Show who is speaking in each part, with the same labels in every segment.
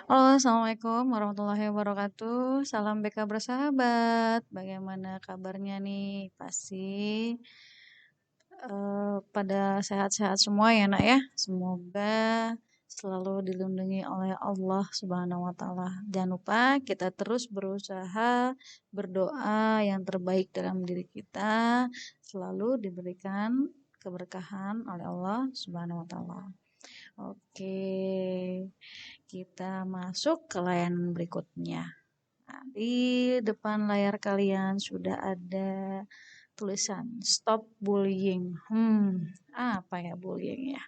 Speaker 1: Halo, Assalamualaikum warahmatullahi wabarakatuh. Salam BK bersahabat. Bagaimana kabarnya nih? Pasti pada sehat-sehat semua ya, Nak ya. Semoga selalu dilindungi oleh Allah Subhanahu wa taala. Jangan lupa kita terus berusaha berdoa yang terbaik dalam diri kita, selalu diberikan keberkahan oleh Allah Subhanahu wa taala. Oke, kita masuk ke layanan berikutnya. Nah, di depan layar kalian sudah ada tulisan stop bullying. Apa ya bullying ya?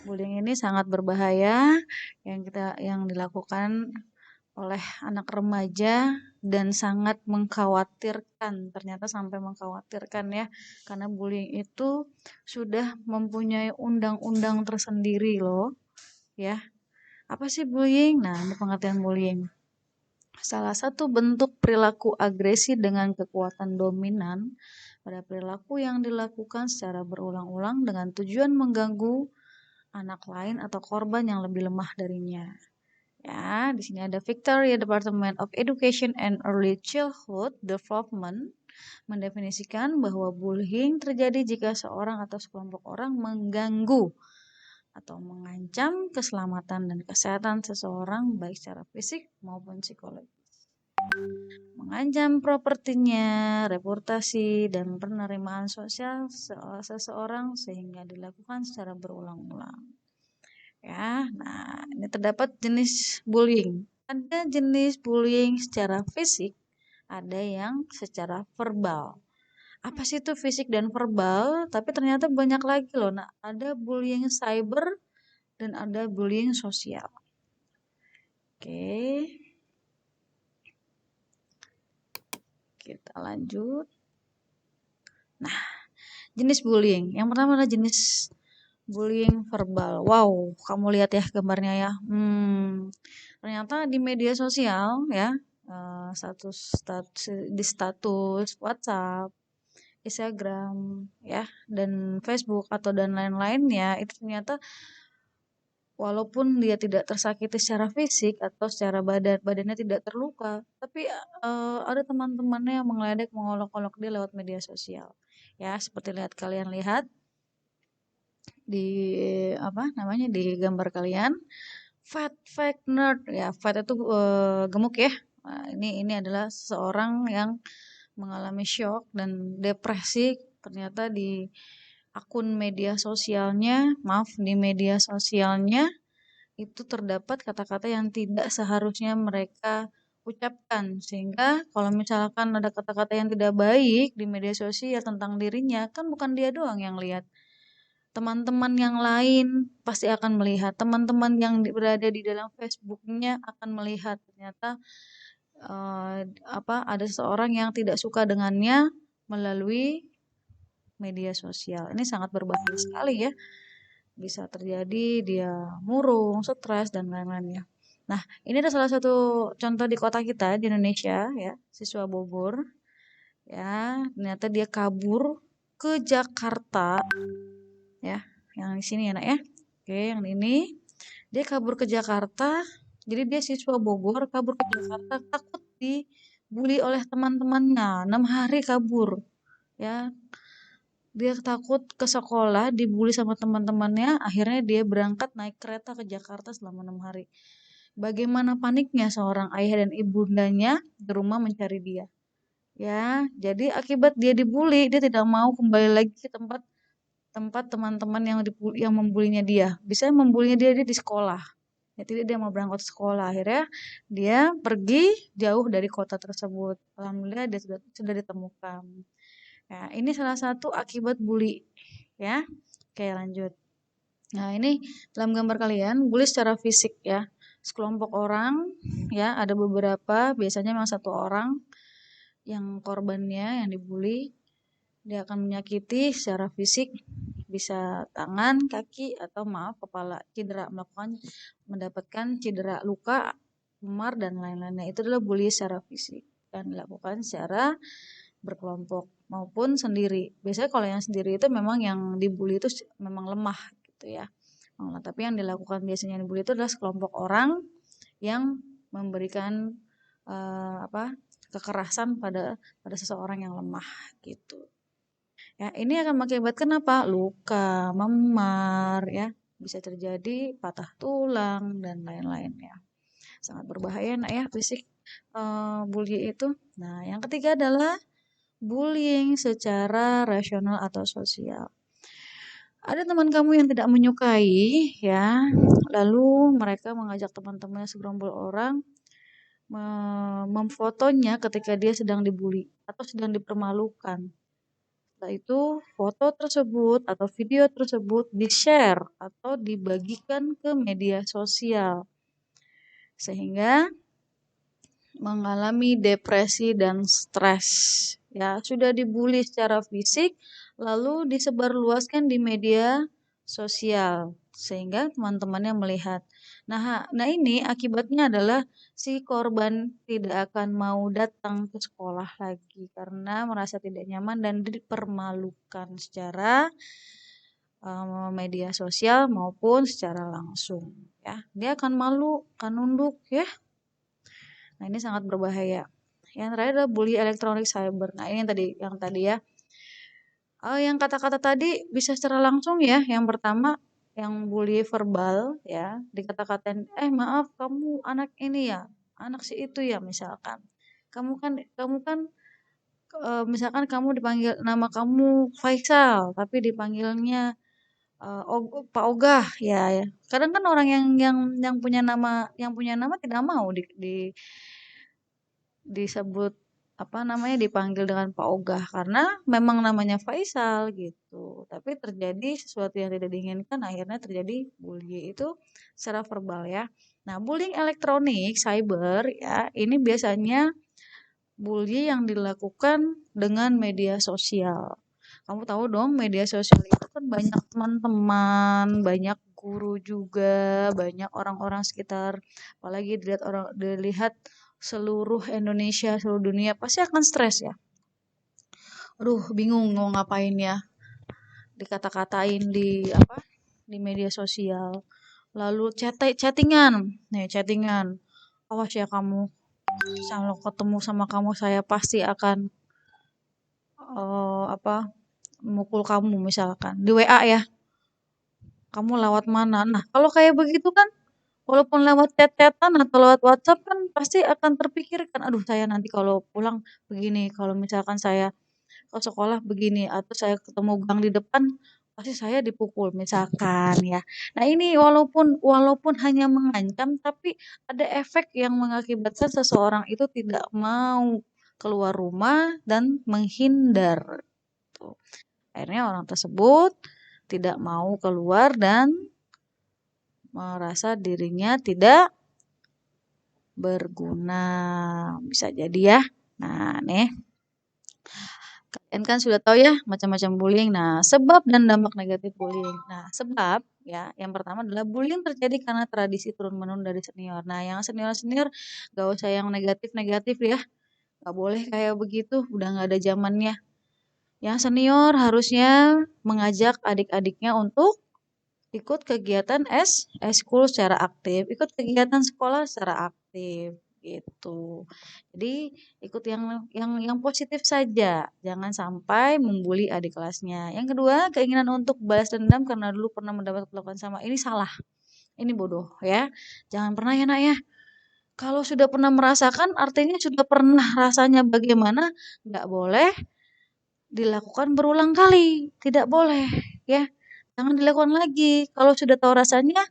Speaker 1: Bullying ini sangat berbahaya yang dilakukan oleh anak remaja dan sangat mengkhawatirkan. Ternyata sampai mengkhawatirkan ya, karena bullying itu sudah mempunyai undang-undang tersendiri loh, ya. Apa sih bullying? Nah, ini pengertian bullying. Salah satu bentuk perilaku agresi dengan kekuatan dominan pada perilaku yang dilakukan secara berulang-ulang dengan tujuan mengganggu anak lain atau korban yang lebih lemah darinya. Ya, di sini ada Victoria Department of Education and Early Childhood Development mendefinisikan bahwa bullying terjadi jika seorang atau sekelompok orang mengganggu atau mengancam keselamatan dan kesehatan seseorang baik secara fisik maupun psikologis, mengancam propertinya, reputasi, dan penerimaan sosial seseorang sehingga dilakukan secara berulang-ulang. Ya, nah ini terdapat jenis bullying. Ada jenis bullying secara fisik, ada yang secara verbal. Apa sih itu fisik dan verbal? Tapi ternyata banyak lagi loh. Nah, ada bullying cyber dan ada bullying sosial. Oke, kita lanjut. Nah, jenis bullying. Yang pertama adalah jenis bullying verbal. Wow, kamu lihat ya gambarnya ya. Ternyata di media sosial ya, status di status WhatsApp, Instagram ya, dan Facebook atau dan lain-lainnya itu ternyata walaupun dia tidak tersakiti secara fisik atau secara badannya tidak terluka, tapi ada teman-temannya yang mengeledek, mengolok-olok dia lewat media sosial. Ya, seperti kalian lihat di apa namanya di gambar kalian, fat nerd ya, fat itu gemuk ya. Nah, ini adalah seorang yang mengalami shock dan depresi ternyata di akun media sosialnya, maaf di media sosialnya itu terdapat kata-kata yang tidak seharusnya mereka ucapkan, sehingga kalau misalkan ada kata-kata yang tidak baik di media sosial tentang dirinya, kan bukan dia doang yang lihat, teman-teman yang lain pasti akan melihat, teman-teman yang berada di dalam Facebooknya akan melihat ternyata ada seseorang yang tidak suka dengannya melalui media sosial. Ini sangat berbahaya sekali ya, bisa terjadi dia murung, stres dan lain-lainnya. Nah, ini ada salah satu contoh di kota kita di Indonesia ya, siswa Bogor ya, ternyata dia kabur ke Jakarta ya, yang di sini ya nak ya. Oke, yang ini dia kabur ke Jakarta, jadi dia siswa Bogor kabur ke Jakarta takut dibully oleh teman-temannya, 6 hari kabur ya, dia takut ke sekolah dibully sama teman-temannya, akhirnya dia berangkat naik kereta ke Jakarta selama 6 hari. Bagaimana paniknya seorang ayah dan ibundanya di rumah mencari dia. Ya, jadi akibat dia dibully, dia tidak mau kembali lagi ke tempat tempat teman-teman yang membulinya dia. Bisa membulinya dia di sekolah. Ya, tidak dia mau berangkat sekolah. Akhirnya dia pergi jauh dari kota tersebut. Alhamdulillah dia sudah ditemukan. Ya, ini salah satu akibat bully. Ya, oke lanjut. Nah, ini dalam gambar kalian, bully secara fisik ya. Sekelompok orang, ya, ada beberapa, biasanya memang satu orang yang korbannya, yang dibully, dia akan menyakiti secara fisik, bisa tangan, kaki, atau maaf, kepala, cedera, mendapatkan cedera, luka, memar, dan lain-lainnya. Itu adalah bully secara fisik. Dan dilakukan secara berkelompok maupun sendiri. Biasanya kalau yang sendiri itu memang yang dibully itu memang lemah gitu ya. Tapi yang dilakukan biasanya yang dibully itu adalah sekelompok orang yang memberikan kekerasan pada seseorang yang lemah gitu. Ya, ini akan mengakibatkan apa? Luka, memar, ya, bisa terjadi patah tulang dan lain-lain ya. Sangat berbahaya nak ya fisik bully itu. Nah, yang ketiga adalah bullying secara rasional atau sosial. Ada teman kamu yang tidak menyukai ya, lalu mereka mengajak teman-temannya segerombol orang memfotonya ketika dia sedang dibully atau sedang dipermalukan. Setelah itu foto tersebut atau video tersebut di-share atau dibagikan ke media sosial sehingga mengalami depresi dan stres. Ya, sudah dibully secara fisik lalu disebarluaskan di media sosial sehingga teman-temannya melihat. Nah, ini akibatnya adalah si korban tidak akan mau datang ke sekolah lagi karena merasa tidak nyaman dan dipermalukan secara media sosial maupun secara langsung ya. Dia akan malu, akan nunduk ya. Nah, ini sangat berbahaya. Yang terakhir adalah bully elektronik cyber. Nah, ini yang tadi ya. Yang kata-kata tadi bisa secara langsung ya. Yang pertama yang bully verbal ya, dikata-katain, maaf kamu anak ini ya, anak si itu ya misalkan. Kamu kan misalkan kamu dipanggil nama kamu Faisal, tapi dipanggilnya Pak Ogah ya, ya. Kadang kan orang yang punya nama tidak mau disebut dipanggil dengan Pak Ogah karena memang namanya Faisal gitu. Tapi terjadi sesuatu yang tidak diinginkan akhirnya terjadi bully itu secara verbal ya. Nah, bullying elektronik cyber ya, ini biasanya bully yang dilakukan dengan media sosial. Kamu tahu dong media sosial itu kan banyak teman-teman, banyak guru juga, banyak orang-orang sekitar. Apalagi dilihat seluruh Indonesia, seluruh dunia pasti akan stres ya. Aduh, bingung mau ngapain ya. Dikata-katain di media sosial. Lalu chattingan. Nih, chattingan. Awas ya kamu. Kalau ketemu sama kamu saya pasti akan mukul kamu misalkan. Di WA ya. Kamu lewat mana? Nah, kalau kayak begitu kan walaupun lewat chat-chatan atau lewat WhatsApp kan pasti akan terpikirkan, aduh saya nanti kalau pulang begini, kalau misalkan saya ke sekolah begini, atau saya ketemu gang di depan pasti saya dipukul misalkan ya. Nah ini walaupun hanya mengancam tapi ada efek yang mengakibatkan seseorang itu tidak mau keluar rumah dan menghindar. Tuh. Akhirnya orang tersebut tidak mau keluar dan merasa dirinya tidak berguna. Bisa jadi ya. Nah, nih. Kalian kan sudah tahu ya macam-macam bullying. Nah, sebab dan dampak negatif bullying. Nah, sebab ya yang pertama adalah bullying terjadi karena tradisi turun-menurun dari senior. Nah, yang senior-senior gak usah yang negatif-negatif ya. Gak boleh kayak begitu, udah gak ada zamannya. Yang senior harusnya mengajak adik-adiknya untuk ikut kegiatan eskul secara aktif, ikut kegiatan sekolah secara aktif gitu. Jadi ikut yang positif saja, jangan sampai membuli adik kelasnya. Yang kedua, keinginan untuk balas dendam karena dulu pernah mendapat perlakuan sama. Ini salah. Ini bodoh ya. Jangan pernah ya nak ya. Kalau sudah pernah merasakan artinya sudah pernah rasanya bagaimana, nggak boleh dilakukan berulang kali, tidak boleh ya. Jangan dilakukan lagi. Kalau sudah tahu rasanya,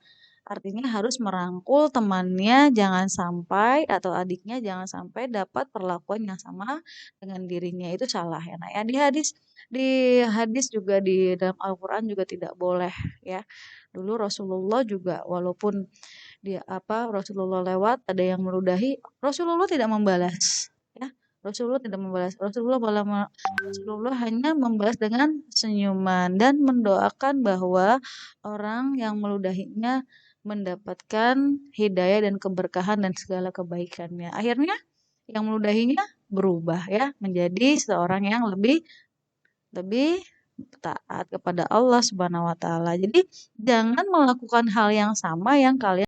Speaker 1: artinya harus merangkul temannya jangan sampai atau adiknya jangan sampai dapat perlakuan yang sama dengan dirinya. Itu salah ya. Nah, ya di hadis juga di dalam Al-Qur'an juga tidak boleh ya. Dulu Rasulullah juga walaupun Rasulullah lewat ada yang meludahi, Rasulullah tidak membalas ya. Rasulullah tidak membalas. Rasulullah hanya membalas dengan senyuman dan mendoakan bahwa orang yang meludahinya mendapatkan hidayah dan keberkahan dan segala kebaikannya. Akhirnya yang meludahinya berubah ya menjadi seorang yang lebih lebih taat kepada Allah Subhanahu wa taala. Jadi jangan melakukan hal yang sama yang kalian